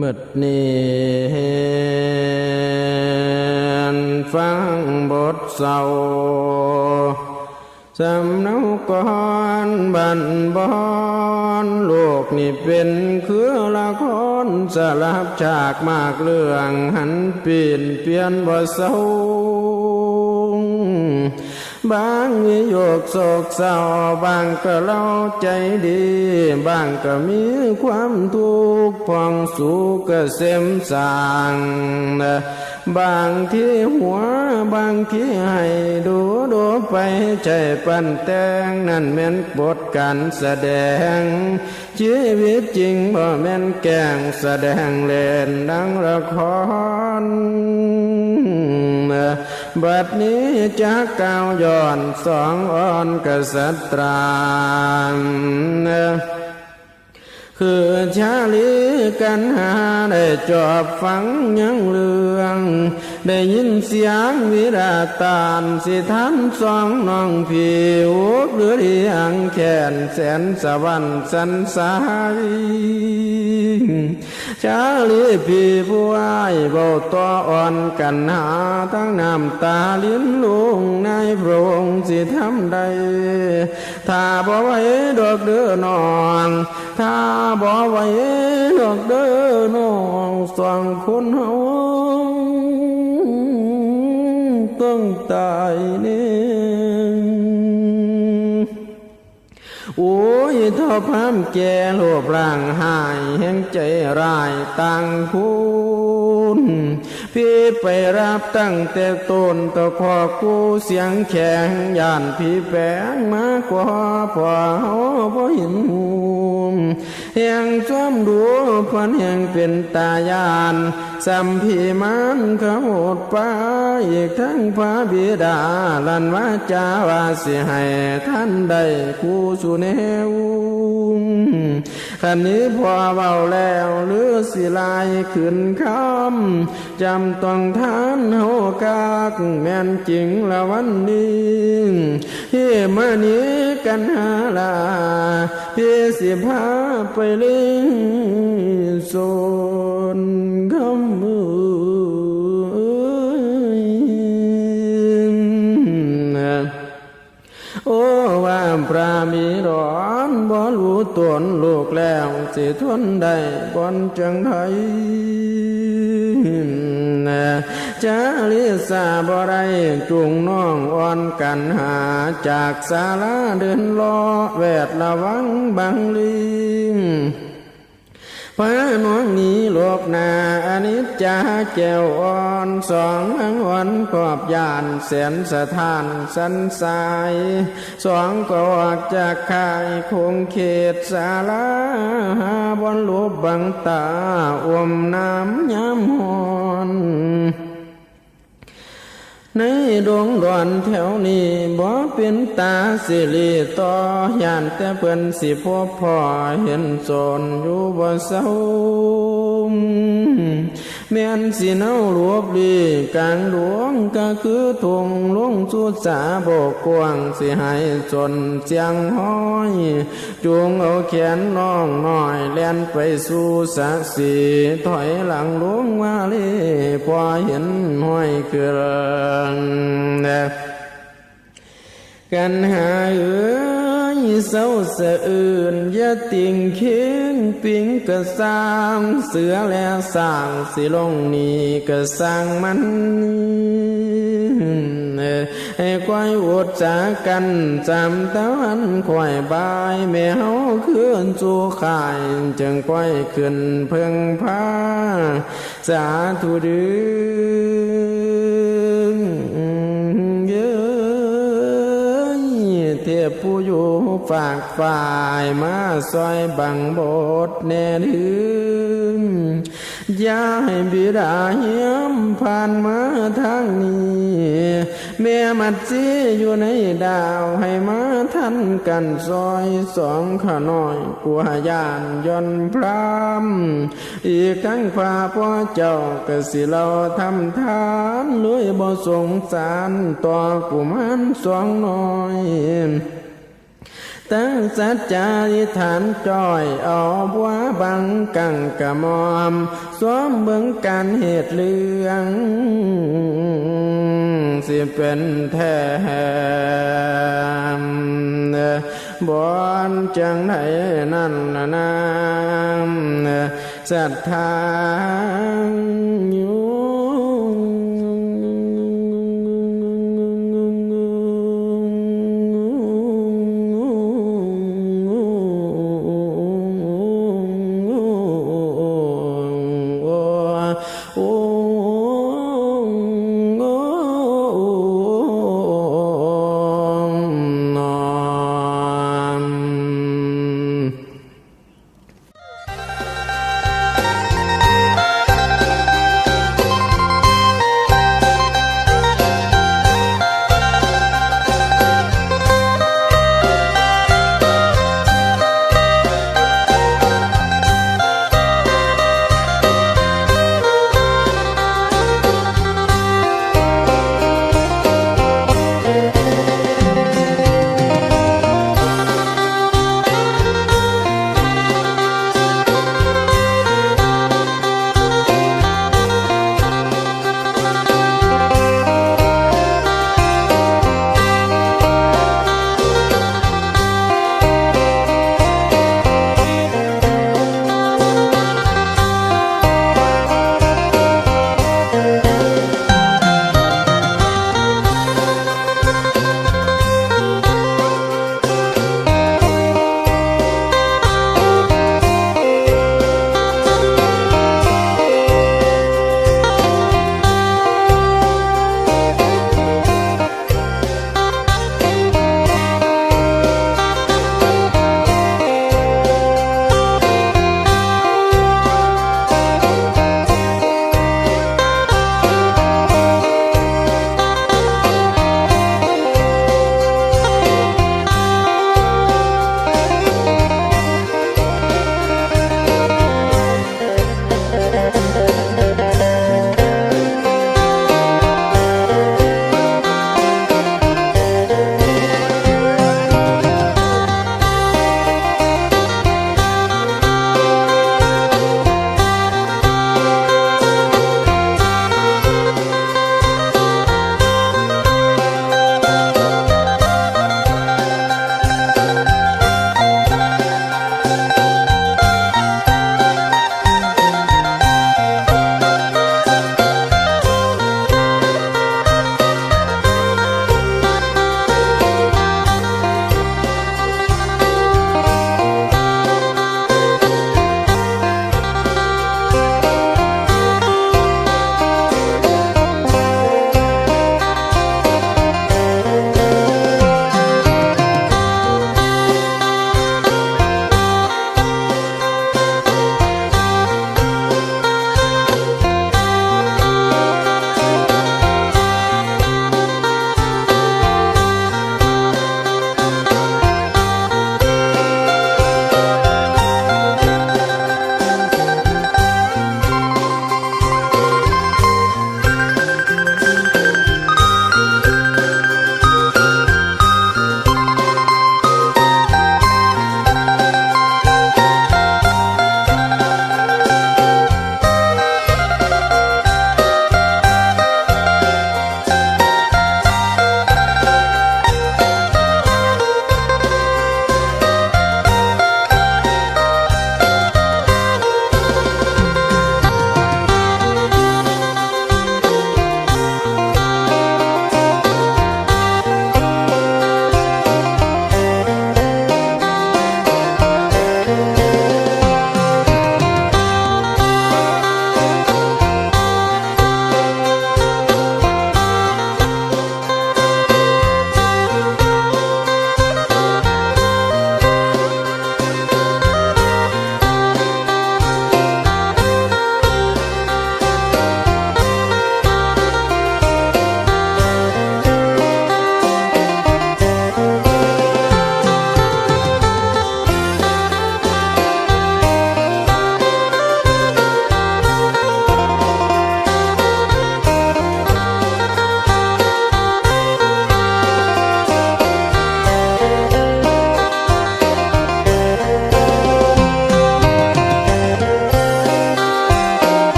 มึดนี้ฟังบทเศร้าสำเนาก่อนบันบอนโลกนี่เป็นคือละครสลับฉากมากเรื่องหันเปลี่ยนบ่เศร้าบางมีโยกโศกเศร้าบางก็เล่าใจดีบางก็มีความทุกข์พ่องสุขเกษมสร้างบางที่หัวบางที่ให้ดูไปใจปั้นแต่งนั่นแม่นบทการแสดงชีวิตจริงบ่แม่นแกล้งแสดงเล่นดังละครบัดนี้จะก้าวย้อนสองอ่อนกษัตราคือชาลีกันหาได้จอบฟังยังเรื่องได้ยินเสียงวิราตานสิทันสองน้องผิวหรือเรียงแขนแสนสวรรค์สันสายชาลีพี่ผู้อ้ายเบาต่ออ่อนกันหาทั้งน้ำตาลิ้นลุงในพระองค์สิทำใดถ้าบ่ไว้ดอกเด้อน้องถ้าบ่ไว้ดอกเด้อน้องสองคนเฮาต้องตายนี่โอ้ยท่อพามแก่โลภร่างหายแห่งใจร้ายต่างคุณพี่ไปรับตั้งแต่ต้นตะขอกูเสียงแข็งย่านพี่แฝงมากกว่าพอเฮาบ่เห็นหูแห่งซ้อมดูพันแห่งเป็นตายานสัมพีมันขโมดไปอีกทั้งพระบิดาลันวาจาว่าสิให้ท่านได้คู่สู่แนวขันนี้พอเบาแล้วหรือสิลายขึ้นคำจำต้องทานเฮากากแม่นจริงละวันนี้เฮ้มานี้กันหาลาพี่สิพาไปเล่นโซนคำมือโอ้ว่าพระมีร้อนบ่รู้ตนลูกแล้วสิทนได้บ่นจังไดจะลิสาบ่ได้จุงน้องอ่อนกันหาจากศาลาเดินล้อแวดระวังบังลิงพระน้องนี้โลกนาอนิจจาแก้วอ่อนสองอังวันขอบยานแสนสถานสันสายสองก็ออกจากค่ายคงเขตศาลาหาบนลูบบังตาอมน้ำย้ำหอนในดวงดอนแถวนี้บ่เป็นตาสิริต่อยานแต่เพิ่นสิพบพ่อเห็นโซนอยู่บ่เศร้าแม่นสิเนาหลวบลีกลางหลวงก็คือทุ่งลงสุดสาบกกว้างสิให้จนเสียงห้อยจูงเอาแขนน้องน้อยแล่นไปสู่สะสีถอยหลังหลวงว่าเลยพอเห็นห้อยเกลือกันหาเศร้าสะอื่นอย่าติ่งเคียงปิงกะสร้างเสือและสร้างสิลงนี่กะสร้างมันให้ควายอดจากันจำตะวันควายบายแมวขึ้นสู่ข่ายจึงควายขึ้นเพิ่งพาสาธุดื้อเทพผู้อยู่ฝากฝ่ายมาซอยบังบทแน่ดื้ออย่าให้บิดาเหี้ยมผ่านมาทางนี้แม่มัดซีอยู่ในดาวให้มาทันกันซอยสองขาน้อยกลัวยานย่อนพรามอีกทั้งพาพ่อเจ้าก็สิเราทำทานเลยบ่สงสารต่อกุมารสองน้อย ตั้งสัจจาธิษฐานจ้อยเอาบัวบังกังกะมอมสวมเบิ่งการเหตุเรื่องสิเป็นแท้บ่อนจังไดนั่นล่ะนามศรัทธาอยู่